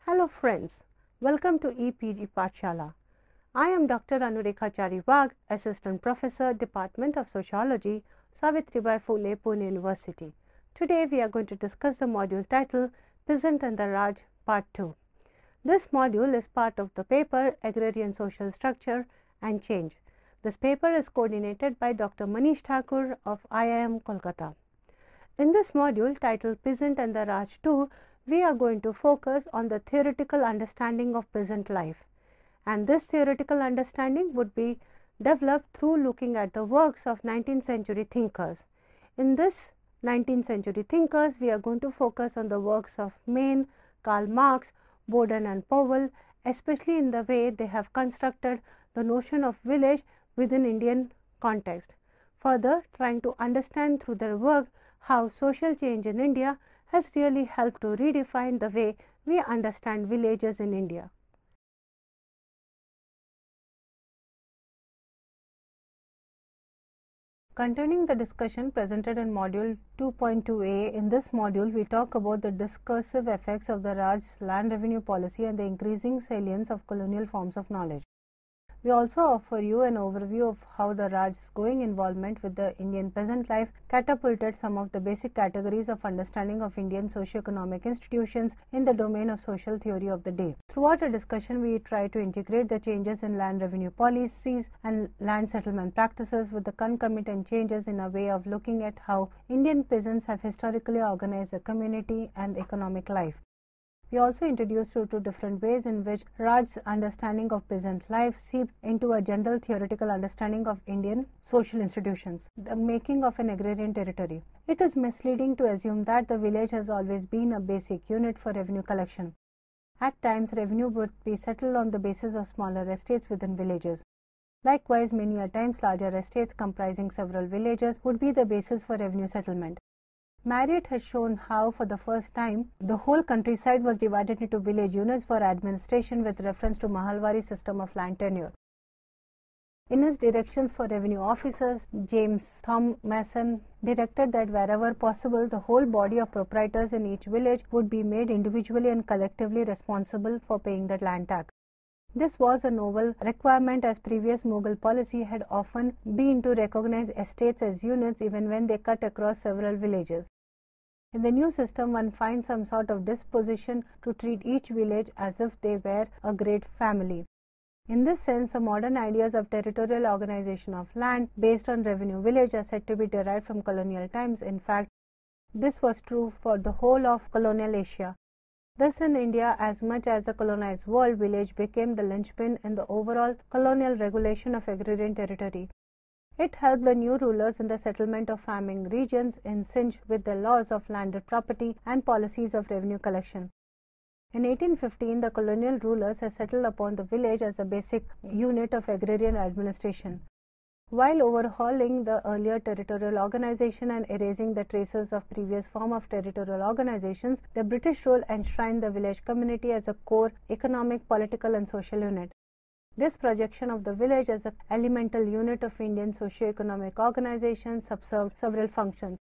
Hello friends, welcome to EPG Pathshala. I am Dr. Anurekhachari Wagh, Assistant Professor, Department of Sociology, Savitribai Phule, Pune University. Today we are going to discuss the module titled Peasant and the Raj Part 2. This module is part of the paper Agrarian Social Structure and Change. This paper is coordinated by Dr. Manish Thakur of IIM Kolkata. In this module titled Peasant and the Raj II, we are going to focus on the theoretical understanding of peasant life, and this theoretical understanding would be developed through looking at the works of 19th century thinkers. In this 19th century thinkers, we are going to focus on the works of Maine, Karl Marx, Baden-Powell, especially in the way they have constructed the notion of village within Indian context. Further, trying to understand through their work how social change in India has really helped to redefine the way we understand villages in India. Continuing the discussion presented in module 2.2a, in this module we talk about the discursive effects of the Raj's land revenue policy and the increasing salience of colonial forms of knowledge. We also offer you an overview of how the Raj's growing involvement with the Indian peasant life catapulted some of the basic categories of understanding of Indian socio-economic institutions in the domain of social theory of the day. Throughout the discussion, we try to integrate the changes in land revenue policies and land settlement practices with the concomitant changes in a way of looking at how Indian peasants have historically organized the community and economic life. We also introduced you to different ways in which Raj's understanding of peasant life seeped into a general theoretical understanding of Indian social institutions, the making of an agrarian territory. It is misleading to assume that the village has always been a basic unit for revenue collection. At times, revenue would be settled on the basis of smaller estates within villages. Likewise, many a times larger estates comprising several villages would be the basis for revenue settlement. Marriott has shown how, for the first time, the whole countryside was divided into village units for administration with reference to Mahalwari system of land tenure. In his directions for revenue officers, James Mason directed that wherever possible, the whole body of proprietors in each village would be made individually and collectively responsible for paying the land tax. This was a novel requirement, as previous Mughal policy had often been to recognize estates as units even when they cut across several villages. In the new system, one finds some sort of disposition to treat each village as if they were a great family. In this sense, the modern ideas of territorial organization of land based on revenue village are said to be derived from colonial times. In fact, this was true for the whole of colonial Asia. Thus, in India, as much as the colonized world, village became the linchpin in the overall colonial regulation of agrarian territory. It helped the new rulers in the settlement of farming regions in sync with the laws of landed property and policies of revenue collection. In 1815, the colonial rulers had settled upon the village as a basic unit of agrarian administration. While overhauling the earlier territorial organization and erasing the traces of previous form of territorial organizations, the British rule enshrined the village community as a core economic, political and social unit. This projection of the village as an elemental unit of Indian socio-economic organization subserved several functions.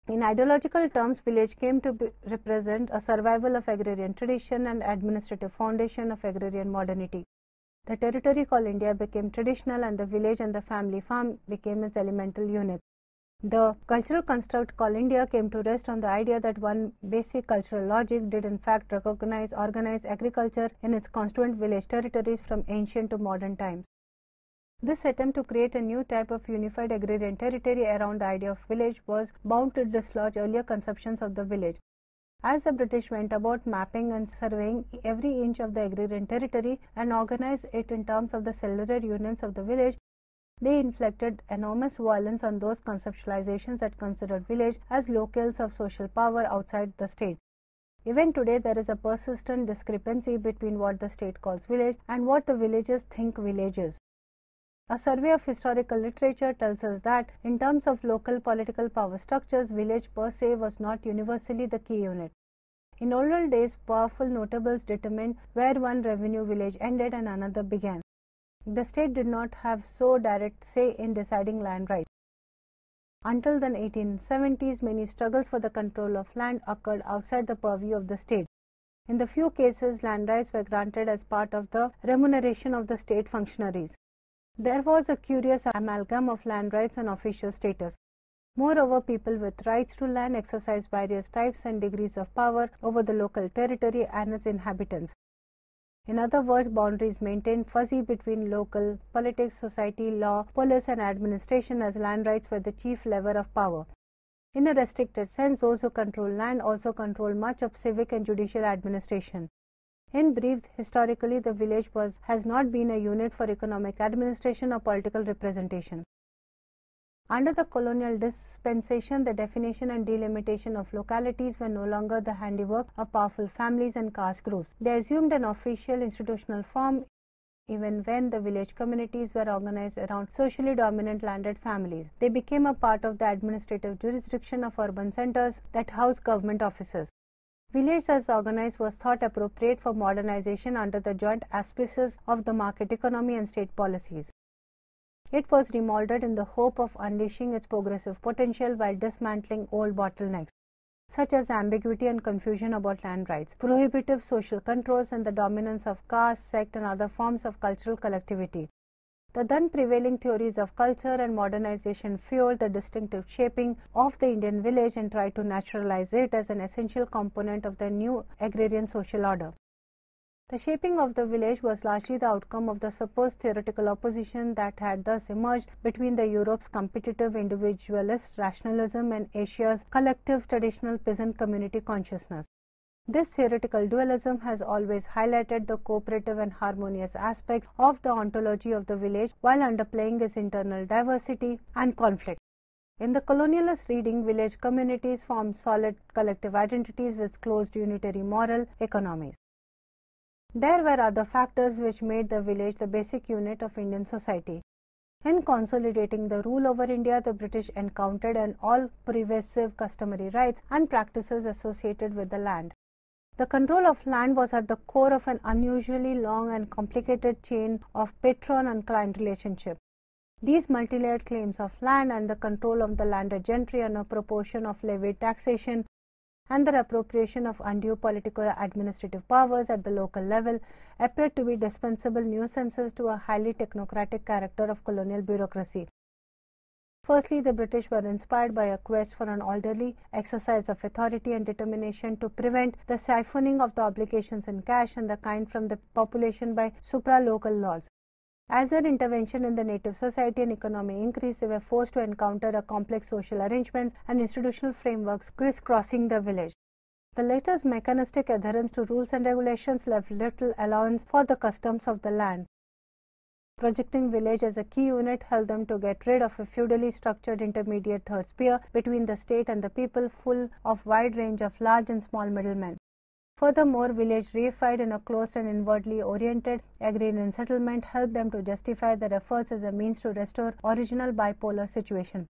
In ideological terms, village came to represent a survival of agrarian tradition and administrative foundation of agrarian modernity. The territory called India became traditional, and the village and the family farm became its elemental unit. The cultural construct called India came to rest on the idea that one basic cultural logic did in fact recognize organized agriculture in its constituent village territories from ancient to modern times. This attempt to create a new type of unified agrarian territory around the idea of village was bound to dislodge earlier conceptions of the village. As the British went about mapping and surveying every inch of the agrarian territory and organized it in terms of the cellular units of the village, they inflicted enormous violence on those conceptualizations that considered village as locales of social power outside the state. Even today, there is a persistent discrepancy between what the state calls village and what the villagers think village is. A survey of historical literature tells us that, in terms of local political power structures, village per se was not universally the key unit. In older days, powerful notables determined where one revenue village ended and another began. The state did not have so direct say in deciding land rights. Until the 1870s, many struggles for the control of land occurred outside the purview of the state. In the few cases, land rights were granted as part of the remuneration of the state functionaries. There was a curious amalgam of land rights and official status. Moreover, people with rights to land exercised various types and degrees of power over the local territory and its inhabitants. In other words, boundaries maintained fuzzy between local politics, society, law, police, and administration, as land rights were the chief lever of power. In a restricted sense, those who control land also control much of civic and judicial administration. In brief, historically, the village has not been a unit for economic administration or political representation. Under the colonial dispensation, the definition and delimitation of localities were no longer the handiwork of powerful families and caste groups. They assumed an official institutional form even when the village communities were organized around socially dominant landed families. They became a part of the administrative jurisdiction of urban centers that housed government offices. Village as organized was thought appropriate for modernization under the joint auspices of the market economy and state policies. It was remolded in the hope of unleashing its progressive potential while dismantling old bottlenecks, such as ambiguity and confusion about land rights, prohibitive social controls, and the dominance of caste, sect, and other forms of cultural collectivity. The then prevailing theories of culture and modernization fueled the distinctive shaping of the Indian village and tried to naturalize it as an essential component of the new agrarian social order. The shaping of the village was largely the outcome of the supposed theoretical opposition that had thus emerged between the Europe's competitive individualist rationalism and Asia's collective traditional peasant community consciousness. This theoretical dualism has always highlighted the cooperative and harmonious aspects of the ontology of the village while underplaying its internal diversity and conflict. In the colonialist reading, village communities formed solid collective identities with closed unitary moral economies. There were other factors which made the village the basic unit of Indian society. In consolidating the rule over India, the British encountered an all-pervasive customary rights and practices associated with the land. The control of land was at the core of an unusually long and complicated chain of patron and client relationship. These multi-layered claims of land and the control of the landed gentry and a proportion of levied taxation and the appropriation of undue political administrative powers at the local level appeared to be dispensable nuisances to a highly technocratic character of colonial bureaucracy. Firstly, the British were inspired by a quest for an orderly exercise of authority and determination to prevent the siphoning of the obligations in cash and the kind from the population by supra-local lords. As their intervention in the native society and economy increased, they were forced to encounter a complex social arrangements and institutional frameworks crisscrossing the village. The latter's mechanistic adherence to rules and regulations left little allowance for the customs of the land. Projecting village as a key unit helped them to get rid of a feudally structured intermediate third sphere between the state and the people, full of wide range of large and small middlemen. Furthermore, village reified in a closed and inwardly oriented agrarian settlement helped them to justify their efforts as a means to restore original bipolar situation.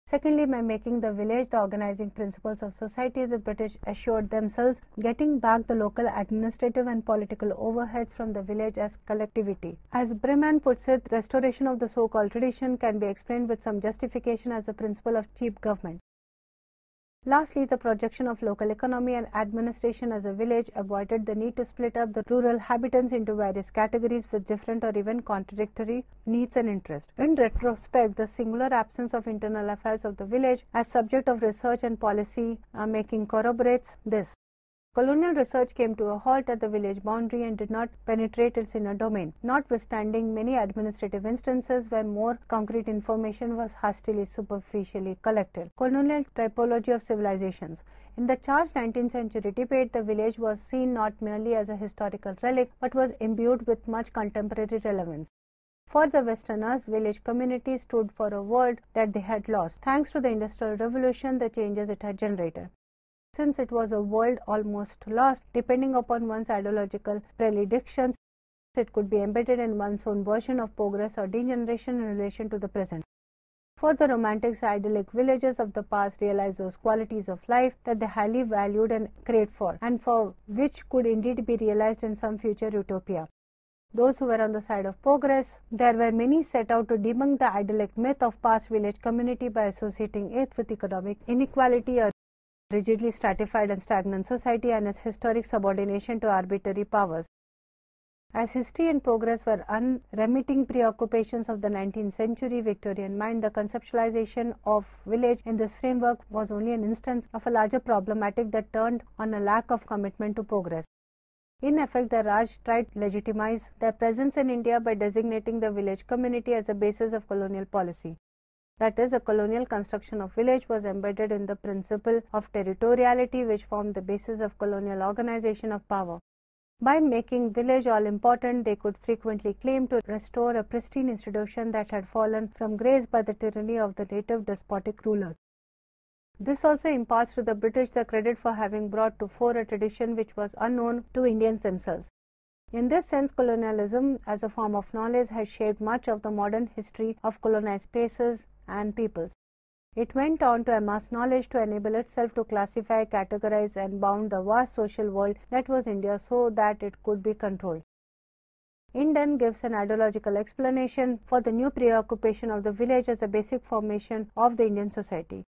Secondly, by making the village the organizing principles of society, the British assured themselves getting back the local administrative and political overheads from the village as collectivity. As Breman puts it, restoration of the so-called tradition can be explained with some justification as a principle of cheap government. Lastly, the projection of local economy and administration as a village avoided the need to split up the rural inhabitants into various categories with different or even contradictory needs and interests. In retrospect, the singular absence of internal affairs of the village as subject of research and policy making corroborates this. Colonial research came to a halt at the village boundary and did not penetrate its inner domain, notwithstanding many administrative instances where more concrete information was hastily superficially collected. Colonial typology of civilizations. In the charged 19th century debate, the village was seen not merely as a historical relic but was imbued with much contemporary relevance. For the Westerners, village communities stood for a world that they had lost, thanks to the Industrial Revolution, the changes it had generated. Since it was a world almost lost, depending upon one's ideological predictions, it could be embedded in one's own version of progress or degeneration in relation to the present. For the romantics, idyllic villages of the past realized those qualities of life that they highly valued and craved for, and for which could indeed be realized in some future utopia. Those who were on the side of progress, there were many set out to debunk the idyllic myth of past village community by associating it with economic inequality or rigidly stratified and stagnant society and its historic subordination to arbitrary powers. As history and progress were unremitting preoccupations of the 19th century Victorian mind, the conceptualization of village in this framework was only an instance of a larger problematic that turned on a lack of commitment to progress. In effect, the Raj tried to legitimize their presence in India by designating the village community as a basis of colonial policy. That is, a colonial construction of village was embedded in the principle of territoriality, which formed the basis of colonial organization of power. By making village all important, they could frequently claim to restore a pristine institution that had fallen from grace by the tyranny of the native despotic rulers. This also imparts to the British the credit for having brought to fore a tradition which was unknown to Indians themselves. In this sense, colonialism as a form of knowledge has shaped much of the modern history of colonized spaces and peoples. It went on to amass knowledge to enable itself to classify, categorize, and bound the vast social world that was India so that it could be controlled. Inden gives an ideological explanation for the new preoccupation of the village as a basic formation of the Indian society.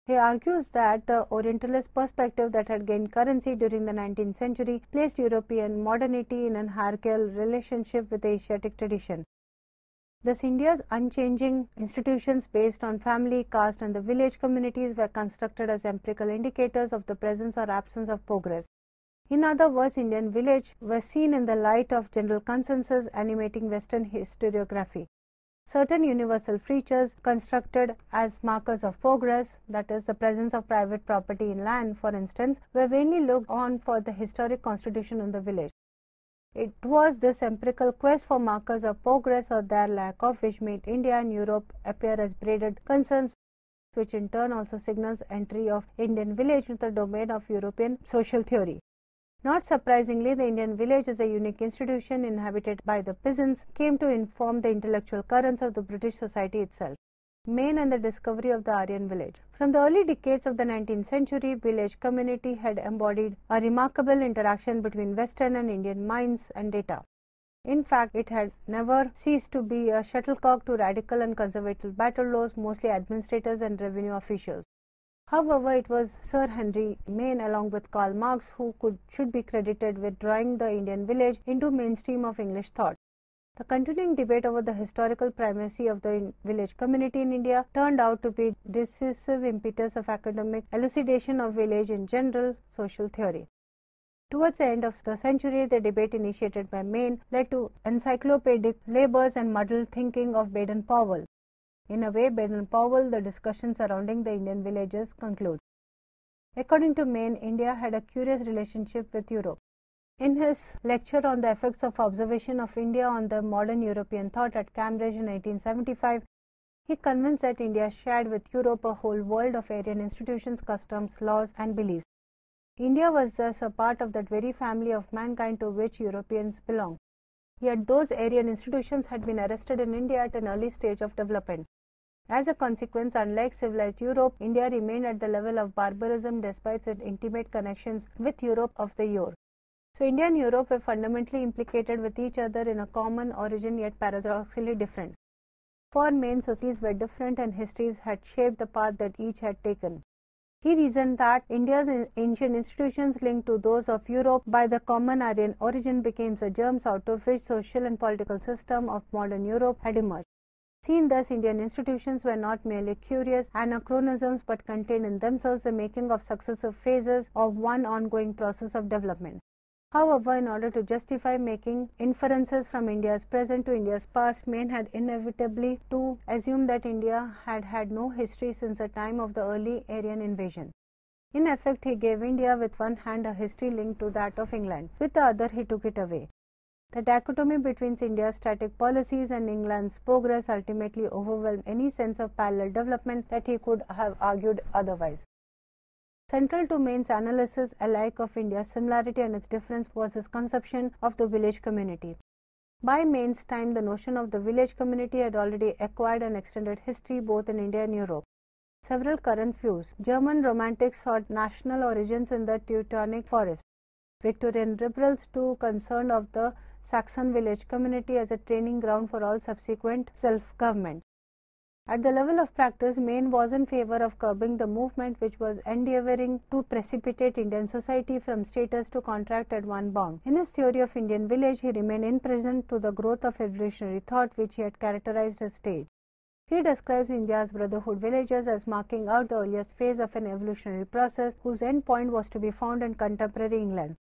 He argues that the Orientalist perspective that had gained currency during the 19th century placed European modernity in an hierarchical relationship with the Asiatic tradition. Thus, India's unchanging institutions based on family, caste, and the village communities were constructed as empirical indicators of the presence or absence of progress. In other words, Indian village was seen in the light of general consensus animating Western historiography. Certain universal features constructed as markers of progress, that is, the presence of private property in land, for instance, were vainly looked on for the historic constitution of the village. It was this empirical quest for markers of progress or their lack of which made India and Europe appear as braided concerns, which in turn also signals entry of Indian village into the domain of European social theory. Not surprisingly, the Indian village as a unique institution inhabited by the peasants came to inform the intellectual currents of the British society itself. Maine and the discovery of the Aryan village. From the early decades of the 19th century, village community had embodied a remarkable interaction between Western and Indian minds and data. In fact, it had never ceased to be a shuttlecock to radical and conservative battle laws, mostly administrators and revenue officials. However, it was Sir Henry Maine along with Karl Marx who should be credited with drawing the Indian village into mainstream of English thought. The continuing debate over the historical primacy of the village community in India turned out to be decisive impetus of academic elucidation of village in general social theory. Towards the end of the century, the debate initiated by Maine led to encyclopedic labors and muddled thinking of Baden-Powell. In a way, Baden-Powell, the discussion surrounding the Indian villages concludes. According to Maine, India had a curious relationship with Europe. In his lecture on the effects of observation of India on the modern European thought at Cambridge in 1875, he convinced that India shared with Europe a whole world of Aryan institutions, customs, laws, and beliefs. India was thus a part of that very family of mankind to which Europeans belong. Yet those Aryan institutions had been arrested in India at an early stage of development. As a consequence, unlike civilized Europe, India remained at the level of barbarism despite its intimate connections with Europe of the yore. So India and Europe were fundamentally implicated with each other in a common origin yet paradoxically different. For Maine, societies were different and histories had shaped the path that each had taken. He reasoned that India's ancient institutions linked to those of Europe by the common Aryan origin became the germs out of which social and political system of modern Europe had emerged. Seen thus, Indian institutions were not merely curious anachronisms but contained in themselves the making of successive phases of one ongoing process of development. However, in order to justify making inferences from India's present to India's past, Maine had inevitably to assume that India had had no history since the time of the early Aryan invasion. In effect, he gave India with one hand a history linked to that of England, with the other he took it away. The dichotomy between India's static policies and England's progress ultimately overwhelmed any sense of parallel development that he could have argued otherwise. Central to Maine's analysis alike of India's similarity and its difference was his conception of the village community. By Maine's time, the notion of the village community had already acquired an extended history both in India and Europe. Several current views. German romantics sought national origins in the Teutonic forest. Victorian liberals too concerned of the Saxon village community as a training ground for all subsequent self-government. At the level of practice, Maine was in favor of curbing the movement which was endeavoring to precipitate Indian society from status to contract at one bound. In his theory of Indian village, he remained imprisoned to the growth of evolutionary thought which he had characterized as stage. He describes India's brotherhood villages as marking out the earliest phase of an evolutionary process whose end point was to be found in contemporary England.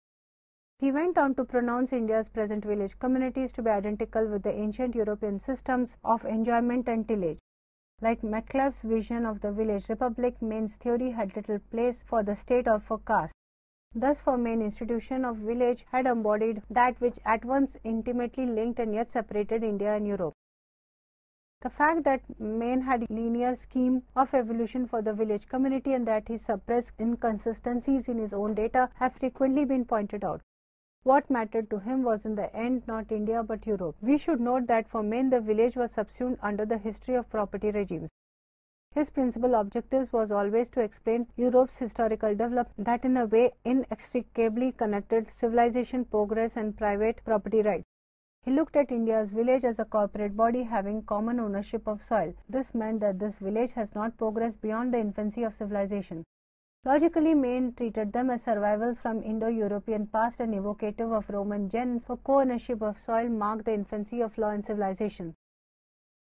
He went on to pronounce India's present village communities to be identical with the ancient European systems of enjoyment and tillage. Like Metcalfe's vision of the village republic, Maine's theory had little place for the state or for caste. Thus, for Maine, institution of village had embodied that which at once intimately linked and yet separated India and Europe. The fact that Maine had a linear scheme of evolution for the village community and that he suppressed inconsistencies in his own data have frequently been pointed out. What mattered to him was in the end not India but Europe. We should note that for Maine the village was subsumed under the history of property regimes. His principal objective was always to explain Europe's historical development that in a way inextricably connected civilization, progress and private property rights. He looked at India's village as a corporate body having common ownership of soil. This meant that this village has not progressed beyond the infancy of civilization. Logically, Maine treated them as survivals from Indo-European past and evocative of Roman gens, for co-ownership of soil marked the infancy of law and civilization.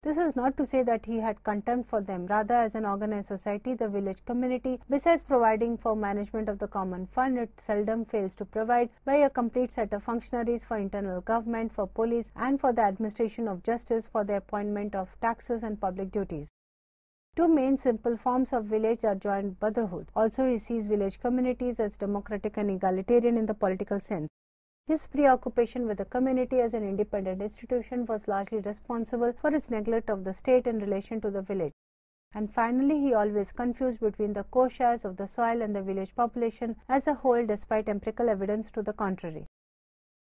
This is not to say that he had contempt for them. Rather, as an organized society, the village community, besides providing for management of the common fund, it seldom fails to provide by a complete set of functionaries for internal government, for police, and for the administration of justice, for the appointment of taxes and public duties. Two main simple forms of village are joint brotherhood. Also, he sees village communities as democratic and egalitarian in the political sense. His preoccupation with the community as an independent institution was largely responsible for its neglect of the state in relation to the village. And finally, he always confused between the co-shares of the soil and the village population as a whole, despite empirical evidence to the contrary.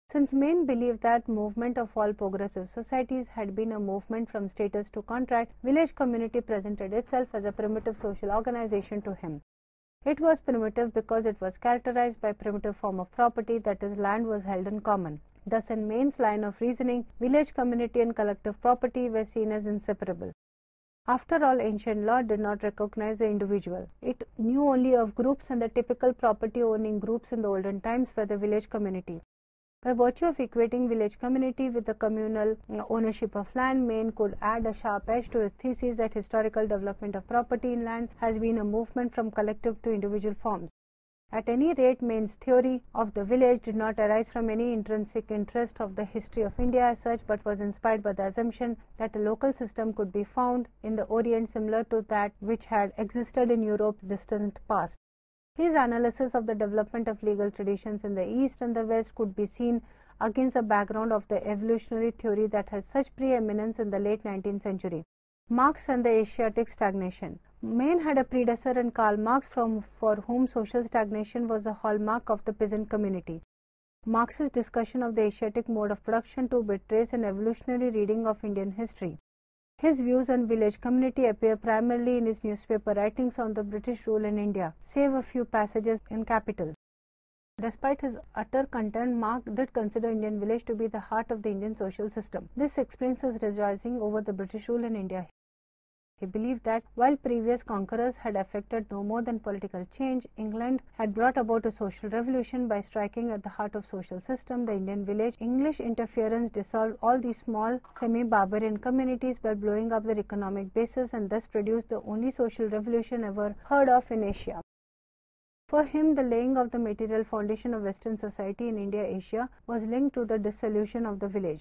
Since Maine believed that movement of all progressive societies had been a movement from status to contract, village community presented itself as a primitive social organization to him. It was primitive because it was characterized by primitive form of property, that is, land was held in common. Thus, in Maine's line of reasoning, village community and collective property were seen as inseparable. After all, ancient law did not recognize the individual. It knew only of groups, and the typical property-owning groups in the olden times were the village community. By virtue of equating village community with the communal ownership of land, Maine could add a sharp edge to his thesis that historical development of property in land has been a movement from collective to individual forms. At any rate, Maine's theory of the village did not arise from any intrinsic interest of the history of India as such, but was inspired by the assumption that a local system could be found in the Orient similar to that which had existed in Europe's distant past. His analysis of the development of legal traditions in the East and the West could be seen against the background of the evolutionary theory that had such preeminence in the late 19th century. Marx and the Asiatic stagnation. Maine had a predecessor in Karl Marx, for whom social stagnation was a hallmark of the peasant community. Marx's discussion of the Asiatic mode of production too betrays an evolutionary reading of Indian history. His views on village community appear primarily in his newspaper writings on the British rule in India, save a few passages in Capital. Despite his utter contempt, Marx did consider Indian village to be the heart of the Indian social system. This explains his rejoicing over the British rule in India. He believed that while previous conquerors had effected no more than political change, England had brought about a social revolution by striking at the heart of social system, the Indian village. English interference dissolved all these small semi-barbarian communities by blowing up their economic basis and thus produced the only social revolution ever heard of in Asia. For him, the laying of the material foundation of Western society in India-Asia was linked to the dissolution of the village.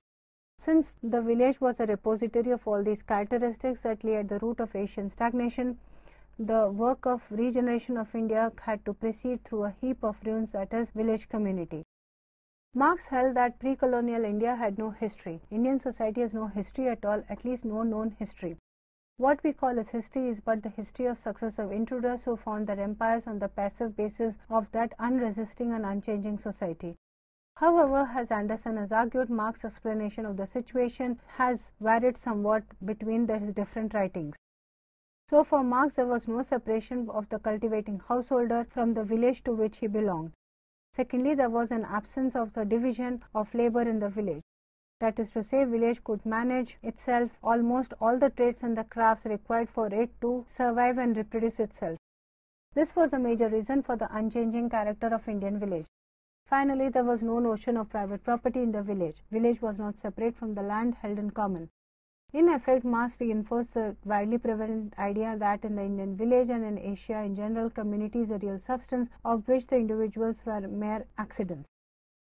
Since the village was a repository of all these characteristics that lay at the root of Asian stagnation, the work of regeneration of India had to proceed through a heap of ruins, that is, village community. Marx held that pre-colonial India had no history. Indian society has no history at all, at least no known history. What we call as history is but the history of successive intruders who found their empires on the passive basis of that unresisting and unchanging society. However, as Anderson has argued, Marx's explanation of the situation has varied somewhat between his different writings. So, for Marx, there was no separation of the cultivating householder from the village to which he belonged. Secondly, there was an absence of the division of labor in the village. That is to say, village could manage itself almost all the trades and the crafts required for it to survive and reproduce itself. This was a major reason for the unchanging character of Indian village. Finally, there was no notion of private property in the village. Village was not separate from the land held in common. In effect, Marx reinforced the widely prevalent idea that in the Indian village and in Asia in general, community is a real substance of which the individuals were mere accidents.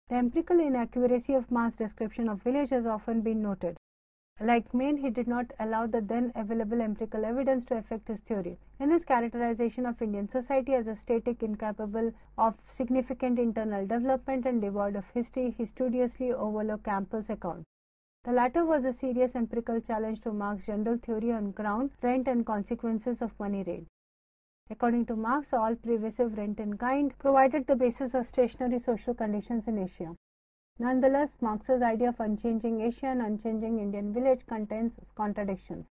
The empirical inaccuracy of Marx's description of village has often been noted. Like Maine, he did not allow the then available empirical evidence to affect his theory. In his characterization of Indian society as a static, incapable of significant internal development and devoid of history, he studiously overlooked Campbell's account. The latter was a serious empirical challenge to Marx's general theory on ground rent and consequences of money rent. According to Marx, all pervasive rent in kind provided the basis of stationary social conditions in Asia. Nonetheless, Marx's idea of unchanging Asia and unchanging Indian village contains contradictions.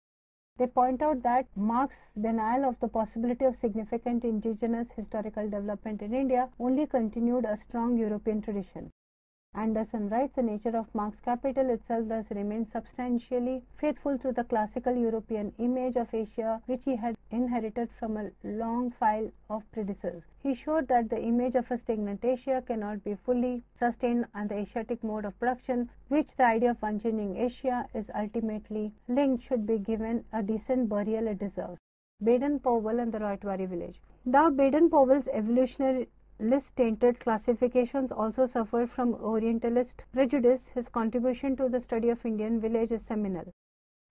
They point out that Marx's denial of the possibility of significant indigenous historical development in India only continued a strong European tradition. Anderson writes, the nature of Marx's capital itself thus remained substantially faithful to the classical European image of Asia which he had inherited from a long file of predecessors. He showed that the image of a stagnant Asia cannot be fully sustained on the Asiatic mode of production, which the idea of unchanging Asia is ultimately linked, should be given a decent burial it deserves. Baden-Powell and the Ryotwari village. Though Baden-Powell's evolutionary tainted classifications also suffered from Orientalist prejudice, his contribution to the study of Indian village is seminal.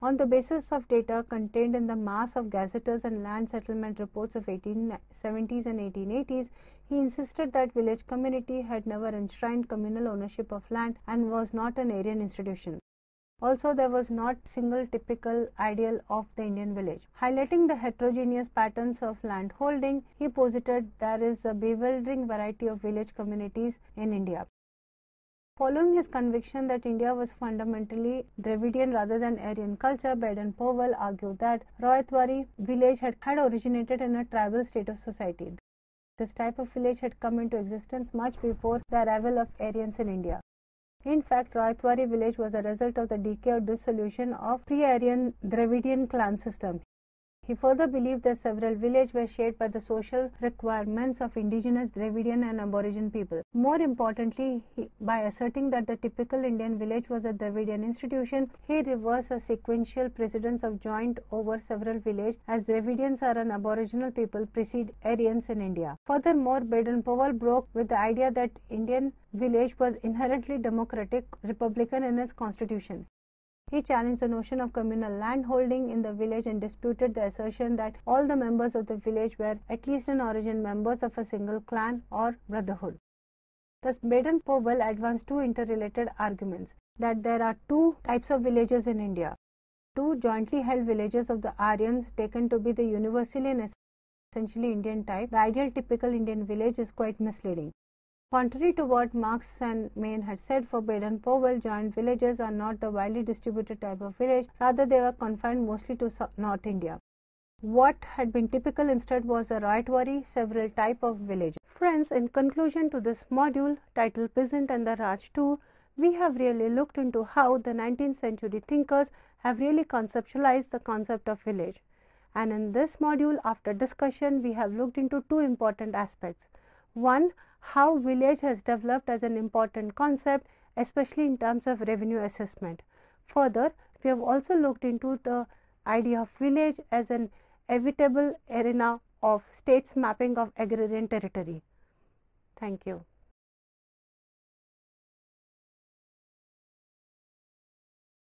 On the basis of data contained in the mass of gazetters and land settlement reports of 1870s and 1880s, he insisted that village community had never enshrined communal ownership of land and was not an Aryan institution. Also, there was not single typical ideal of the Indian village. Highlighting the heterogeneous patterns of land holding, he posited there is a bewildering variety of village communities in India. Following his conviction that India was fundamentally Dravidian rather than Aryan culture, Baden-Powell argued that Ryotwari village had originated in a tribal state of society. This type of village had come into existence much before the arrival of Aryans in India. In fact, Ryotwari village was a result of the decay or dissolution of pre-Aryan Dravidian clan system. He further believed that several villages were shaped by the social requirements of indigenous Dravidian and Aboriginal people. More importantly, by asserting that the typical Indian village was a Dravidian institution, he reversed a sequential precedence of joint over several villages, as Dravidians are an Aboriginal people precede Aryans in India. Furthermore, Baden-Powell broke with the idea that Indian village was inherently democratic, republican in its constitution. He challenged the notion of communal land holding in the village and disputed the assertion that all the members of the village were at least in origin members of a single clan or brotherhood. Thus, Baden-Powell advanced two interrelated arguments: that there are two types of villages in India. Two jointly held villages of the Aryans taken to be the universally and essentially Indian type. The ideal typical Indian village is quite misleading. Contrary to what Marx and Maine had said, for Baden-Powell, joint villages are not the widely distributed type of village, rather they were confined mostly to North India. What had been typical instead was a Ryotwari, several type of village. Friends, in conclusion to this module titled Peasant and the Raj II, we have really looked into how the 19th century thinkers have really conceptualized the concept of village. And in this module, after discussion, we have looked into two important aspects. One, how village has developed as an important concept, especially in terms of revenue assessment. Further, we have also looked into the idea of village as an inevitable arena of states mapping of agrarian territory. Thank you.